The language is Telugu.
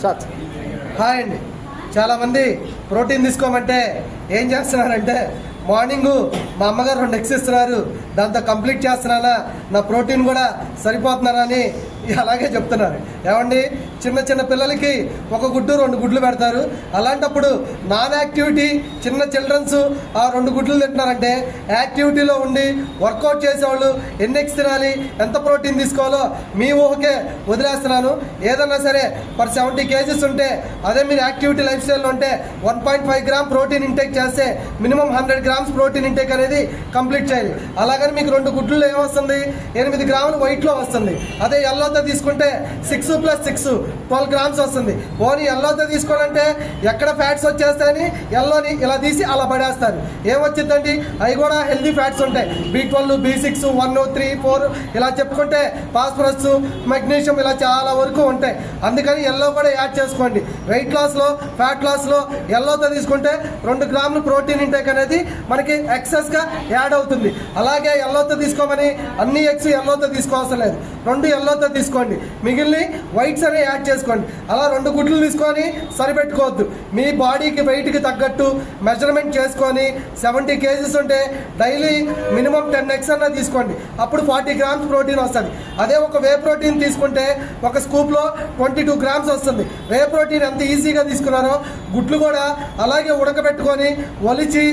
స్టార్ట్. హాయ్ అండి. చాలామంది ప్రోటీన్ తీసుకోమంటే ఏం చేస్తున్నారంటే మార్నింగు మా అమ్మగారు 2 ఎగ్స్ ఇస్తున్నారు, దాంతో కంప్లీట్ చేస్తున్నానా, నా ప్రోటీన్ కూడా సరిపోతున్నానా అని అలాగే చెప్తున్నారు. ఏమండి, చిన్న చిన్న పిల్లలకి 1 గుడ్డు 2 గుడ్లు పెడతారు. అలాంటప్పుడు నాన్ యాక్టివిటీ చిన్న చిల్డ్రన్స్ ఆ 2 గుడ్లు తింటున్నారంటే యాక్టివిటీలో ఉండి వర్కౌట్ చేసేవాళ్ళు ఎన్ని ఎగ్స్ తినాలి, ఎంత ప్రోటీన్ తీసుకోవాలో మీ ఊహకే వదిలేస్తున్నాను. ఏదన్నా సరే ఫర్ 70 kgs ఉంటే, అదే మీరు యాక్టివిటీ లైఫ్ స్టైల్లో ఉంటే 1.5 గ్రామ్ ప్రోటీన్ ఇంటేక్ చేస్తే మినిమం 100 గ్రామ్స్ ప్రోటీన్ ఇంటేక్ అనేది కంప్లీట్ చేయాలి. అలాగని మీకు 2 గుడ్లు ఏమొస్తుంది, 8 గ్రాములు వైట్లో వస్తుంది. అదే ఎల్లోతో తీసుకుంటే 6 + 6 12 గ్రామ్స్ వస్తుంది. ఓన్లీ ఎల్లోతో తీసుకోవాలంటే ఎక్కడ ఫ్యాట్స్ వచ్చేస్తాయని ఎల్లోని ఇలా తీసి అలా పడేస్తారు. ఏమొచ్చిందండి, అవి కూడా హెల్దీ ఫ్యాట్స్ ఉంటాయి. B12, B6, 1, 3, 4 ఇలా చెప్పుకుంటే ఫాస్ఫరస్, మెగ్నీషియం ఇలా చాలా వరకు ఉంటాయి. అందుకని ఎల్లో కూడా యాడ్ చేసుకోండి. వెయిట్ లాస్లో, ఫ్యాట్ లాస్లో ఎల్లోతో తీసుకుంటే 2 గ్రాములు ప్రోటీన్ ఇంటేక్ అనేది మనకి ఎక్సెస్గా యాడ్ అవుతుంది. అలాగే ఎల్లోతో తీసుకోమని అన్ని ఎగ్స్ ఎల్లోతో తీసుకోవాల్సిన లేదు, 2 ఎల్లోతో తీసుకోండి, మిగిలిన వైట్స్ అనేవి యాడ్ చేసుకోండి. అలా 2 గుడ్లు తీసుకొని సరిపెట్టుకోవద్దు. మీ బాడీకి వెయిట్కి తగ్గట్టు మెజర్మెంట్ చేసుకొని 70 kgs ఉంటే డైలీ మినిమం 10 ఎగ్స్ అన్నా తీసుకోండి. అప్పుడు 40 గ్రామ్స్ ప్రోటీన్ వస్తుంది. అదే ఒక వే ప్రోటీన్ తీసుకుంటే ఒక స్కూప్లో 22 గ్రామ్స్ వస్తుంది. వే ప్రోటీన్ ఎంత ఈజీగా తీసుకున్నారో గుడ్లు కూడా అలాగే ఉడకబెట్టుకొని ఒలిచి